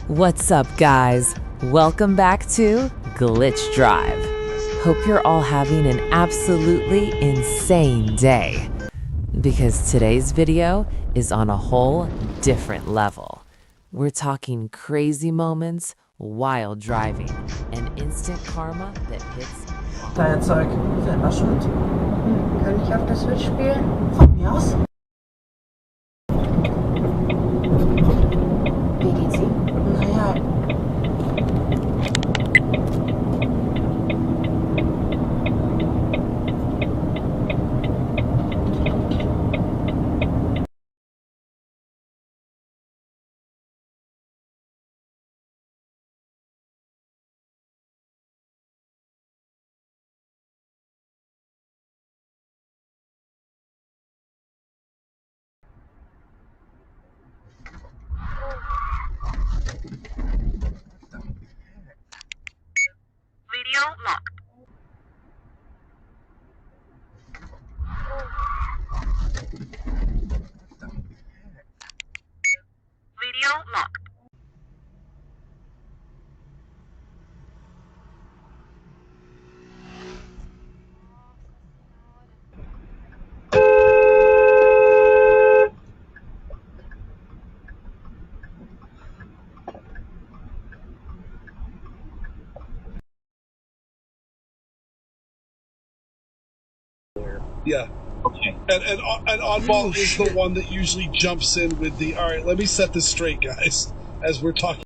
What's up, guys? Welcome back to Glitch Drive. Hope you're all having an absolutely insane day, because today's video is on a whole different level. We're talking crazy moments, wild driving, and instant karma that hits. Teilzeug, selber schuld. Kann ich auf der Switch spielen? Von mir aus? Wie geht's Ihnen? Naja. Video locked. Video locked. Yeah. Okay. And Oddball is the one that usually jumps in with the, all right, let me set this straight, guys, as we're talking.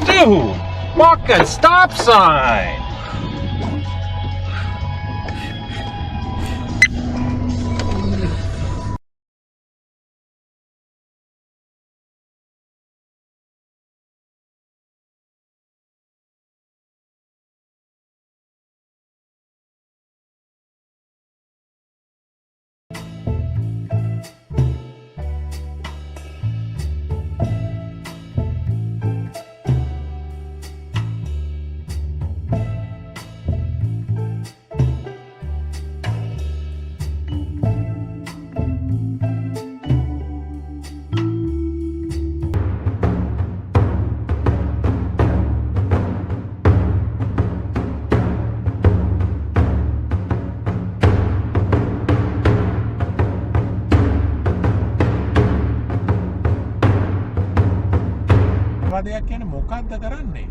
Dude, fucking stop sign. දෙයක් කියන්නේ මොකක්ද කරන්නේ?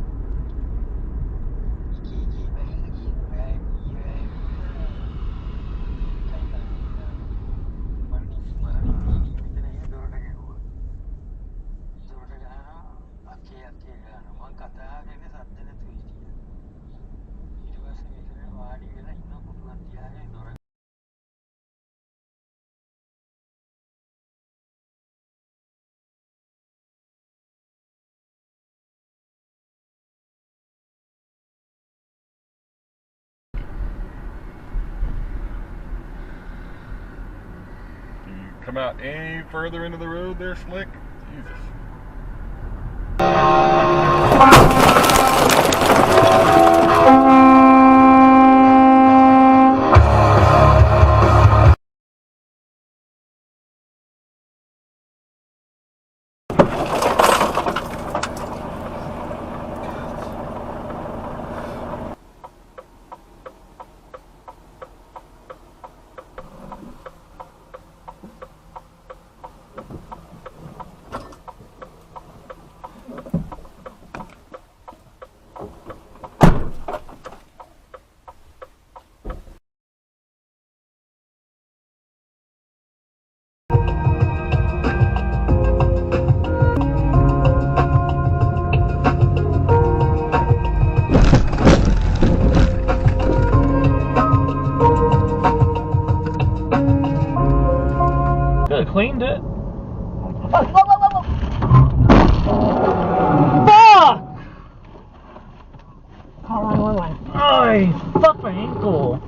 Come out any further into the road there, Slick? Jesus. Ay, fuck my ankle.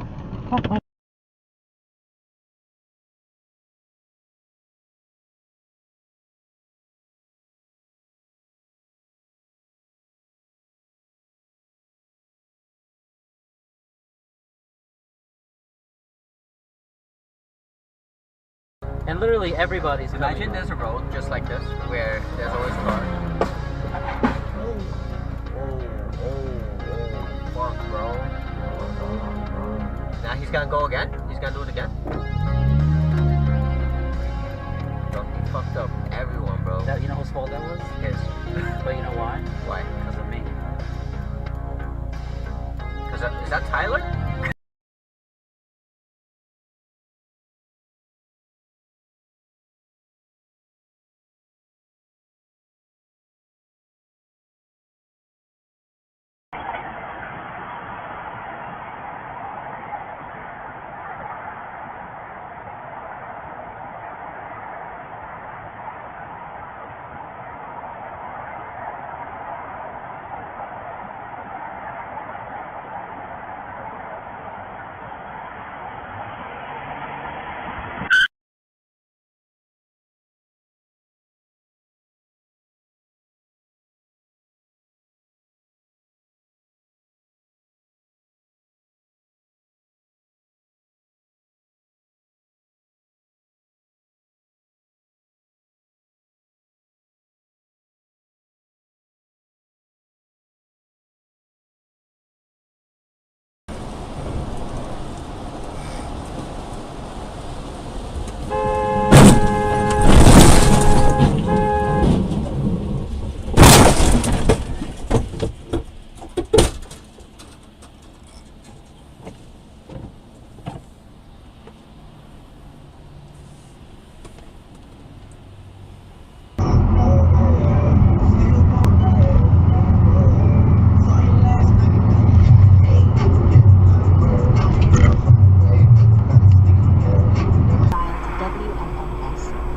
And literally everybody's Imagine there's a road just like this where there's always a car. Oh, fuck, bro. Now he's gonna go again? He's gonna do it again? Bro, he fucked up everyone, bro. That, you know whose fault that was? His. But you know why? Why? Because of me. Is that Tyler?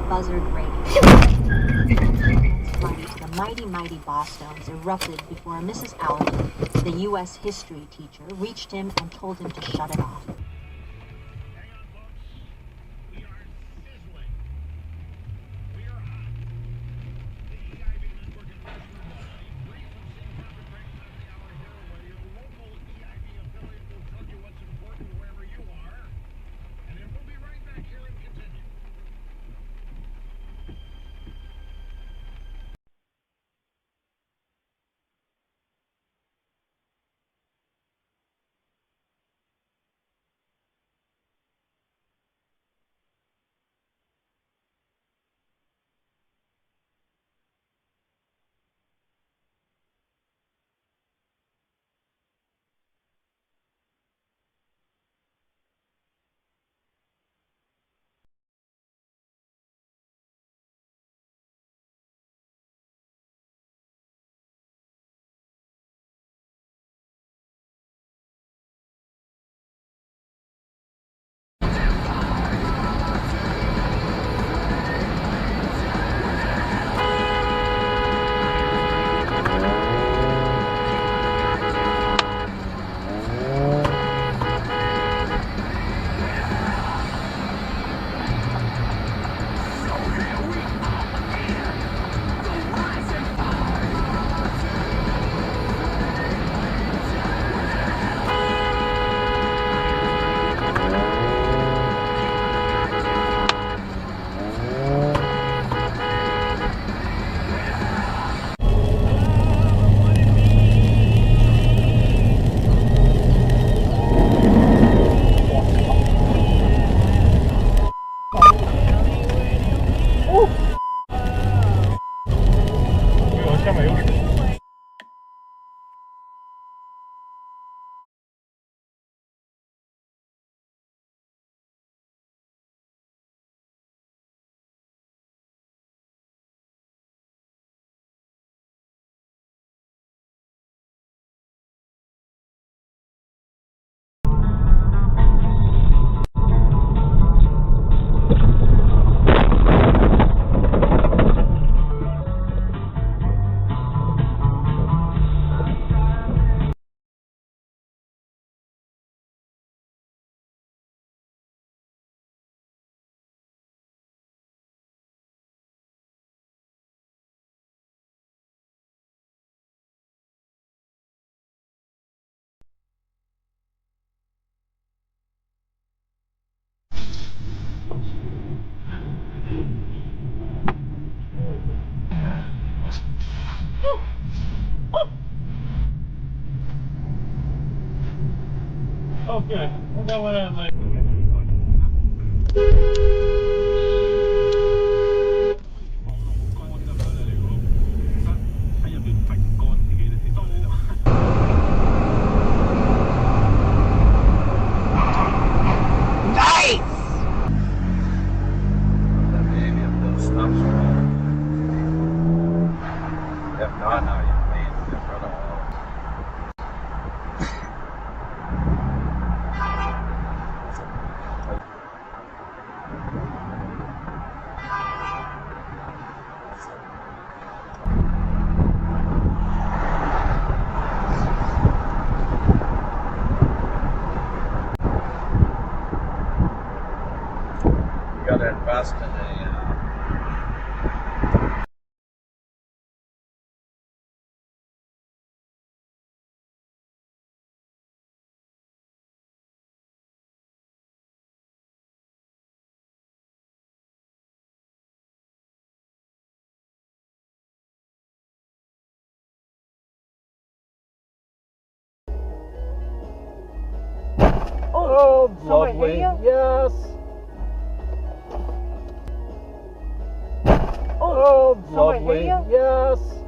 Buzzard Radio. Flight to the mighty Bosstones erupted before Mrs. Allerton, the U.S. history teacher, reached him and told him to shut it off. Okay, we'll go with that later. If not, now you made the brother. You gotta invest in a Oh, lovely. Yes. Oh, Lovely. Yes.